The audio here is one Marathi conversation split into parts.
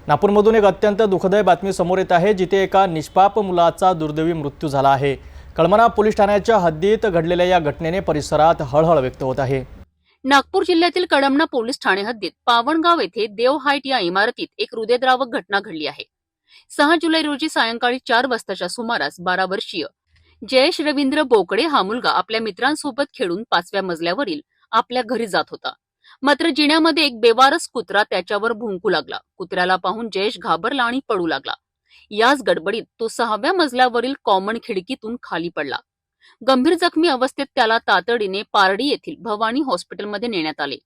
नागपूरमधून एक अत्यंत दुःखदायक बातमी समोर येत आहे, जिथे एका निष्पाप मुलाचा दुर्दैवी मृत्यू झाला आहे। कळमना पोलीस ठाण्याच्या हद्दीत घडलेल्या या घटनेने परिसरात हळहळ व्यक्त होत आहे। नागपूर जिल्ह्यातील कळमना पोलीस ठाणे हद्दीत पावणगाव येथे देव हाईट या इमारतीत एक हृदयद्रावक घटना घडली आहे। 6 जुलै रोजी सायंकाळी 4 वाजताच्या सुमारास 12 वर्षीय जयेश रवींद्र बोकडे हा मुलगा आपल्या मित्रांसोबत खेळून 5व्या मजल्यावरील आपल्या घरी जात होता। मात्र जिन्यामध्ये एक बेवारस कुत्रा त्याच्यावर भुंकू लागला। कुत्र्याला पाहून जयेश घाबरला आणि पळू लागला। याच गडबडीत तो 6व्या मजल्यावरील कॉमन खिडकीतून खाली पडला। गंभीर जखमी अवस्थेत त्याला तातडीने पारडी येथील भवानी हॉस्पिटलमध्ये नेण्यात आले,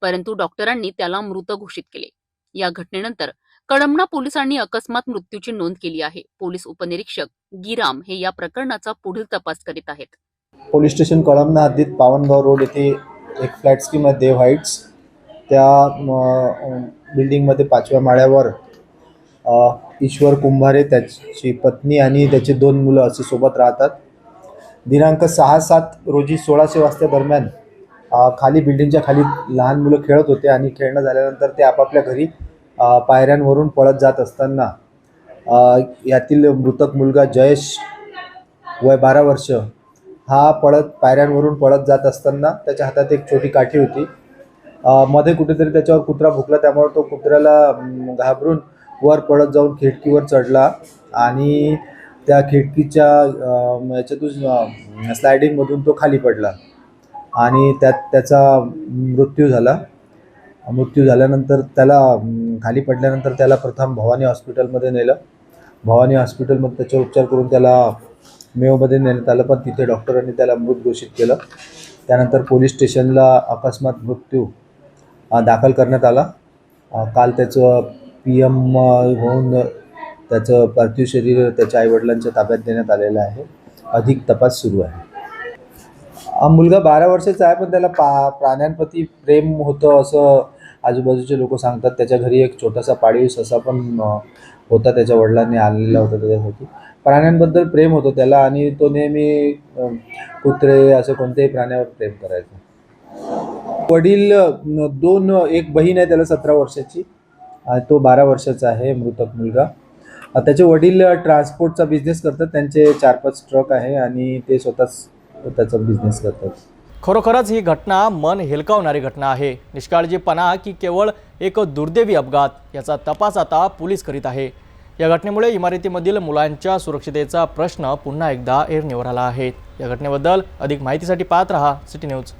परंतु डॉक्टरांनी त्याला मृत घोषित केले। या घटनेनंतर कळमना पोलिसांनी अकस्मात मृत्यूची नोंद केली आहे। पोलीस उपनिरीक्षक गिराम हे या प्रकरणाचा पुढील तपास करीत आहेत। पोलीस स्टेशन कळमना हद्दीत पावनगाव रोड येथे एक फ्लॅट स्कीम आहे देव हाईट्स, त्या बिल्डिंगमध्ये 5व्या माळ्यावर ईश्वर कुंभारे, त्याची पत्नी आणि त्याचे 2 मुलं असे सोबत राहतात। दिनांक 6-7 रोजी 1600 वाजता दरम्यान खाली बिल्डिंगच्या खाली लहान मुलं खेळत होते आणि खेळणं झाल्यानंतर ते आपापल्या घरी पायऱ्यांवरून पळत जात असताना यातील मृतक मुलगा जयेश वय 12 वर्ष हा पायऱ्यांवरून पळत जात असताना त्याच्या हातात एक छोटी काठी होती। मध्ये कुठेतरी त्याच्यावर कुत्रा भुकला, त्यामुळे तो कुत्र्याला घाबरून वर पळत जाऊन खिडकीवर चढला आणि त्या खिडकीच्या याच्यातून स्लायडिंगमधून तो खाली पडला आणि त्याचा मृत्यू झाला। मृत्यू झाल्यानंतर त्याला खाली पडल्यानंतर त्याला प्रथम भवानी हॉस्पिटलमध्ये नेलं। भवानी हॉस्पिटलमध्ये त्याचे उपचार करून त्याला मेयोमध्ये नेण्यात आलं, पण तिथे डॉक्टरांनी त्याला मृत घोषित केलं। त्यानंतर पोलीस स्टेशनला अकस्मात मृत्यू दाखल करण्यात आला। काल त्याचं PM होऊन त्याचं पार्थिव शरीर त्याच्या आईवडिलांच्या ताब्यात देण्यात आलेलं आहे। अधिक तपास सुरू आहे। मुलगा 12 वर्षाचा आहे, पण त्याला प्राण्यांप्रती प्रेम होतं असं आजूबाजूचे लोक सांगतात। त्याच्या घरी एक छोटासा पाळीव ससा पण होता, त्याच्या वडिलांनी आणलेला होता त्याच्यासाठी। प्राण्यांबद्दल प्रेम होतं त्याला आणि तो नेहमी कुत्रे असं कोणत्याही प्राण्यावर प्रेम करायचा। वडील 2, एक बहीण आहे त्याला 17 वर्षाची, तो 12 वर्षाचा आहे मृतक मुलगा। त्याचे वडील ट्रान्सपोर्टचा बिझनेस करतात, त्यांचे 4-5 ट्रक आहे आणि ते स्वतःच त्याचा बिझनेस करतात। खरोखरच ही घटना मन हेलकावणारी घटना आहे। निष्काळजीपणा की केवळ एक दुर्दैवी अपघात याचा तपास आता पोलीस करीत आहे। या घटनेमुळे इमारतीमधील मुलांच्या सुरक्षिततेचा प्रश्न पुन्हा एकदा ऐरणीवर आला आहे। या घटनेबद्दल अधिक माहितीसाठी पाहत रहा सिटी न्यूज।